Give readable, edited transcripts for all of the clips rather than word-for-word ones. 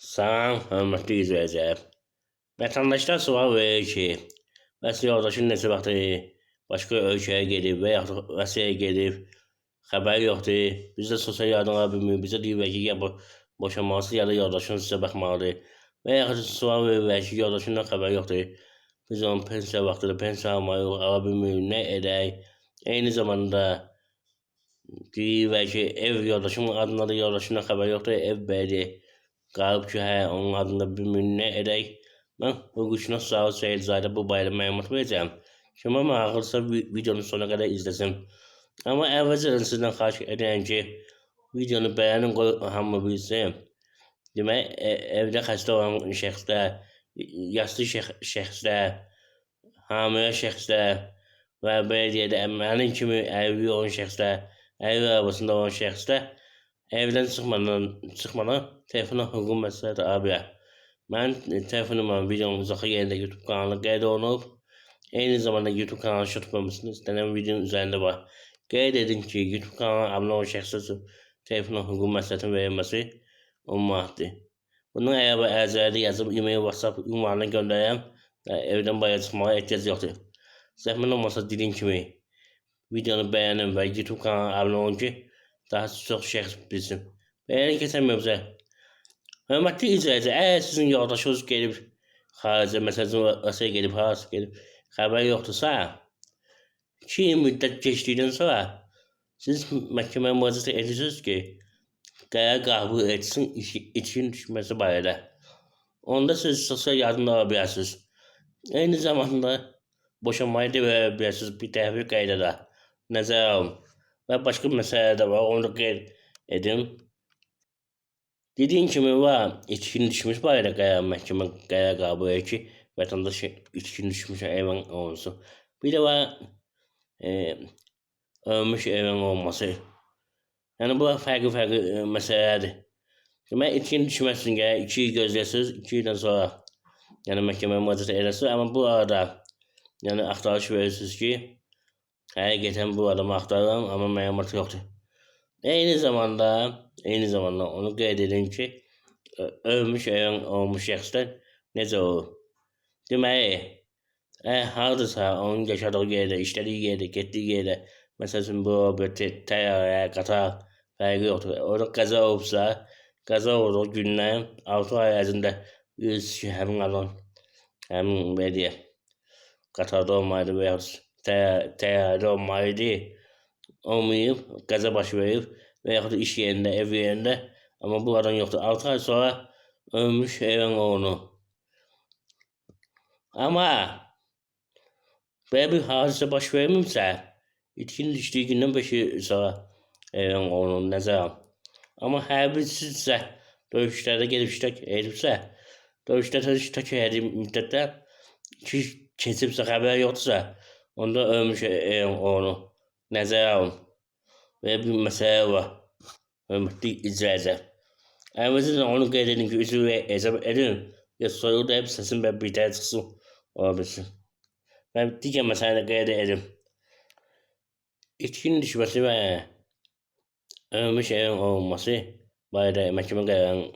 Salam, hörmətli izləyicilər. Vətəndaşlar sual verir ki, bəs yoldaşın neçə vaxt başqa ölkəyə gedib və yaxud Rusiyaya gedib, xəbəri yoxdur. Biz də sosial yardım ala bilmirik. Bizə deyirlər ki, ya boşanmalısınız, ya da yoldaşın sizə baxmalıdır. Və yaxud sual verirlər ki, yoldaşından xəbəri yoxdur. Biz onun pensiya vaxtıdır, pensiya almayıq, ala bilmirik, nə edək. Eyni zamanda deyirlər ki, ev yoldaşımın adındadır, yoldaşından xəbəri yoxdur, ev bəlidir. Qalıb ki, onun adında bilmir nə edək. Mən hüquqşünas Zaud Seyidzadə bu barədə məlumat verəcəm. Kimə maraqlısa videonu sonuna qədər izləsin. Amma əvvəlcədən sizdən xahiş edirəm ki, videonu bəyənin, qoy hamı bilsin. Demək, evdə xəstə olan şəxslər, yaşlı şəxslər, hamilə şəxslər və belə deyək də, mənim kimi əyri olan şəxslər, əyri arabasında olan şəxslər evdən çıxmadan telefona hüquq məsləhəti ala bilər. Mənim telefonuma videonun uzaqı yerində YouTube kanalı qeyd olunub. Eyni zamanda YouTube kanalı tutulmasını istənilən videonun üzərində var. Qeyd edin ki, YouTube kanalına abunə olan şəxslər üçün telefona hüquq məsləhətinin verilməsi 10 manatdır. Bundan əgər ərzələrdə yazıb e-mail, WhatsApp ünvanına göndərəm və evdən bayıra çıxmağa ehtiyac yoxdur. Zəhmət olmasa dediyim kimi videonu bəyənin və YouTube kanalına abunə olun ki, daha çox şəxs bilsin. Beğeni keçən mövzə. Hörmətli izləyicilər, əgər sizin yoldaşınız gedib xaricə, məsələn, Rusiyaya gedib, harası gedib, xəbər yoxdursa, 2 il müddət keçdikdən sonra siz məhkəməyə müraciət edirsiniz ki, qərar qəbul etsin itkin düşməsi barədə. Onda siz sosial yardım ala bilərsiniz. Eyni zamanda boşanmayı da verə bilərsiniz bir tərəfi qaydada. Nəzərə alın. Və başqa məsələ də var, onu da qeyd edim. Dediyim kimi var, itkin düşmüş barədə qərar məhkəmə qərar qəbul edir ki, vətəndaş itkin düşmüş evin olunsun. Bir də var, ölmüş evin olması. Yəni, bu fərqli məsələlərdir. Demək, itkin düşməsin gərək 2 il gözləyəsiniz, 2 ildən sonra yəni məhkəməyə müraciət edəsiniz. Amma bu arada yəni axtarış verirsiniz ki, həqiqətən bu adamı axtarıram, amma məlumat yoxdur. Eyni zamanda onu qeyd edin ki, ölmüş evin olmuş şəxslər necə olur? Deməli, hardasa onun yaşadığı yerdə, işlədiyi yerdə, getdiyi yerdə, məsələn, bu təyyarə, qatar fərqi yoxdur. Orada qəza olubsa, qəza olduğu gündən 6 ay ərzində bilirsiniz ki, həmin adam, həmin belə deyək, qatarda olmaydı və yaxud təyyarədə olmaydı, olmayıb, qəza baş verib və yaxud iş yerində, ev yerində, amma bu adam yoxdur. 6 ay sonra ölmüş evin oğlu. Amma belə bir hadisə baş vermirsə, itkin düşdüyü gündən 5 il sonra evin oğlunu nəzərə alın. Amma hərbiçisə, döyüşlərdə gedib iştirak edibsə, döyüşlərdə iştirak etdiyi müddətdə keçibsə, xəbər yoxdursa, onda ölmüş evin oğlu nəzərə alın. Və bir məsələ var, hörmətli izləyicilər. Əvvəlcədən onu qeyd edin ki, üzrü hesab edin, ya soyuq da hep səsin və bir təhər çıxsın, ola bilsin. Və digər məsələni qeyd edin. İtkin düşməsi və ölmüş evin olunması barədə məhkəmə qərarının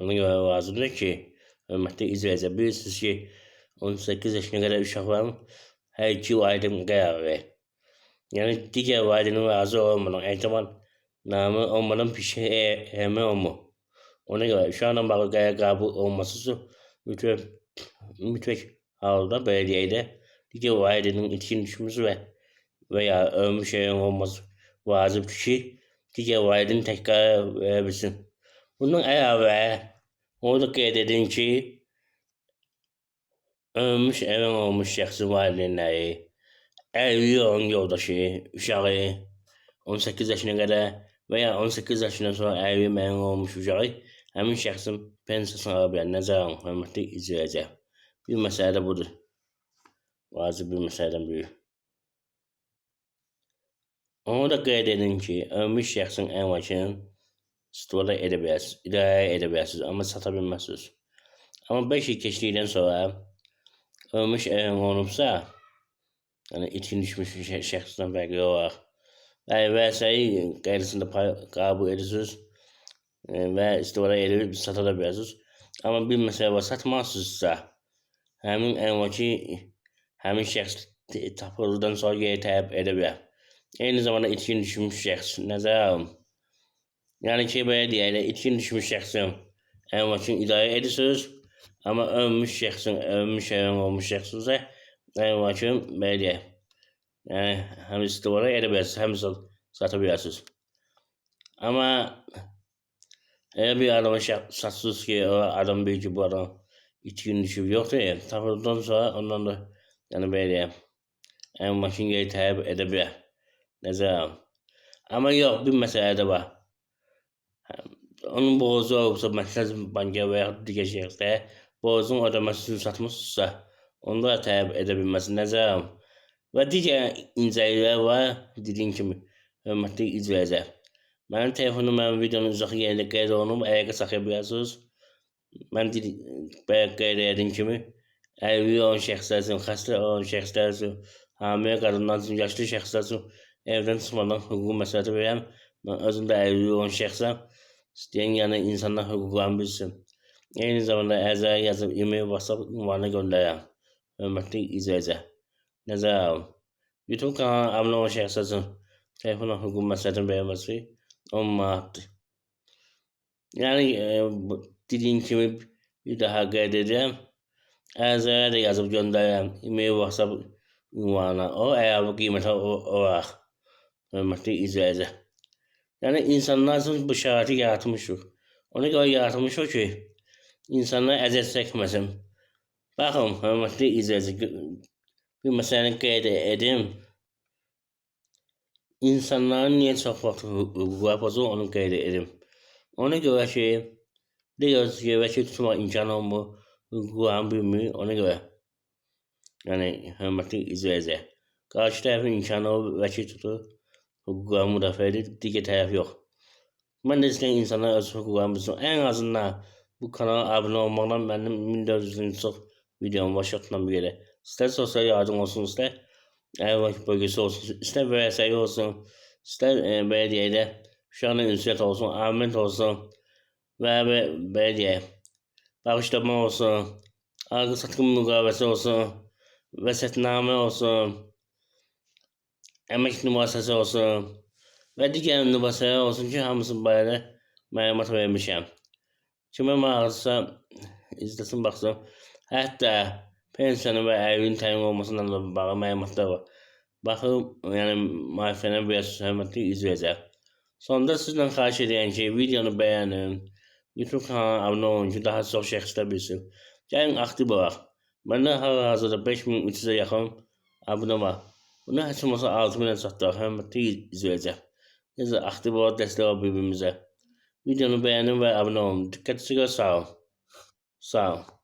ona görə lazımdır ki, hörmətli izləyicilər, bilirsiniz ki, 18 yaşına qədər uşaqların hər 2 valideyn qərar verir. Yəni, digər valideynin razı olmadan, etibar namı olmadan bir şey eləmək olmur. Ona görə uşaqla bağlı qərar qəbul olması üçün mütləq halda belə deyək də, digər valideynin itkin düşməsi və ya ölmüş evin olması vacibdir ki, digər valideyn tək qərar verə bilsin. Bundan əlavə, onu da qeyd edin ki, ölmüş evin olmuş şəxsin valideynləri, əyri olan yoldaşı, uşağı, 18 yaşına qədər və ya 18 yaşından sonra əyri müəyyən olmuş uşağı həmin şəxsin pensiyasını ala bilər. Nəzərə alın, hörmətli izləyicilər. Bir məsələ də budur. Vacib bir məsələdən biri. Onu da qeyd edin ki, ölmüş şəxsin əmlakını istifadə edə bilərsiniz, idarə edə bilərsiniz, amma sata bilməzsiniz. Amma 5 il keçdikdən sonra ölmüş evin olunubsa, yəni itkin düşmüş şəxsdən fərqli olaraq vəsəyi qaydasında qəbul edirsiniz. və istifadə edib sata da bilirsiniz. Amma bir məsələ var, satmazsınızsa, həmin əmlakı həmin şəxs tapıldıqdan sonra geri tələb edə bilər. Eyni zamanda itkin düşmüş şəxs nəzərə alın. Yəni ki, belə deyək də, itkin düşmüş şəxsin əmlakını idarə edirsiniz, amma ölmüş şəxsin, ölmüş həyvan olmuş şəxsin isə əmlakını belə deyək, yəni həm istifadə edə bilirsiniz, həm sata bilirsiniz. Amma elə bir adama satsınız ki, o adam bilir ki, bu adam itkin düşüb yoxdur, tapıldıqdan sonra ondan da yəni belə deyək, əmlakını geri tələb edə bilər. Nəzərə alın. Amma yox, bir məsələ də var. Onun borcu olubsa, Mərkəz Bankə və yaxud digər şəxslərə borcun ödəməsi üçün satmışsınızsa, onda da tələb edə bilməsi nəzərə alın. Və digər incəliklər var, dediyim kimi, hörmətli izləyicilər. Mənim telefonum mənim videonun uzaq yerində qeyd olunub, əlaqə saxlaya bilərsiniz. Mən belə qeyd ediyim kimi, əlilliyi olan şəxslər üçün, xəstə olan şəxslər üçün, hamilə qadınlar üçün, yaşlı şəxslər üçün evdən çıxmadan hüquqi məsləhəti verirəm. Mən özüm də əlilliyi olan şəxsəm. İstəyən yəni insanlar hüquqlarını bilsin. Eyni zamanda ərizəyə yazıb e-mail, WhatsApp ünvanına göndərirəm. Hörmətli izləyicilər, nəzərə alın. YouTube kanalına abunə olan şəxslər üçün telefonla hüquqi məsləhətin verilməsi 10 manatdır. Yəni dediyim kimi bir daha qeyd edirəm. Ərizəyə də yazıb göndərirəm e-mail, WhatsApp ünvanına. O əlavə qiymətə olaraq. Hörmətli izləyicilər. Yəni insanlar üçün bu şəraiti yaratmışıq. Ona görə yaratmışıq ki, insanlar əziyyət çəkməsin. Baxın, hörmətli izləyicilər, bir məsələni qeyd edim. İnsanların niyə çox vaxt hüquqları pozulur, onu qeyd edim. Ona görə ki, deyiruz ki, vəkil tutmaq imkanı olmur, hüquqlarını bilmir, ona görə. Yəni, hörmətli izləyicilər, qarşı tərəfin imkanı olub, vəkil tutur, hüquqlarını müdafiə edir, digər tərəf yox. Mən də istəyən insanlar öz hüquqlarını bilsin. Ən azından bu kanala abunə olmaqla mənim 1400-dən çox videom var, şartla bir yerə. İstər sosial yardım olsun, istər əmlak bölgəsi olsun, istər vərəsəyi olsun, istər belə deyək də, uşaqla ünsiyyət olsun, amilət olsun və belə deyək, bağışlama olsun, alqı-satqı müqaviləsi olsun, vəsiyyətnamə olsun, əmək nümunəsi olsun və digər nümunələr olsun ki, hamısının barədə məlumat vermişəm. Kimə maraqlısa izləsin, baxsın. Hətta pensiyanın və əlilliyin təyin olmasından da bağlı məlumatlar var. Baxıb, yəni müayifəni bilirsiniz, hörmətli izləyicilər. Sonda sizdən xahiş edirəm ki, videonu bəyənin, YouTube kanalına abunə olun ki, daha çox şəxslər bilsin. Gəlin aktiv olaq. Məndə hal-hazırda 5300-ə yaxın abunə var. Bunu heç olmasa 6000-ə çatdıraq, hörmətli izləyicilər. Necə aktiv olaq, dəstək olaq bir-birimizə. Videonu bəyənin və abunə olun. Diqqətinizə görə sağ olun. Sağ olun.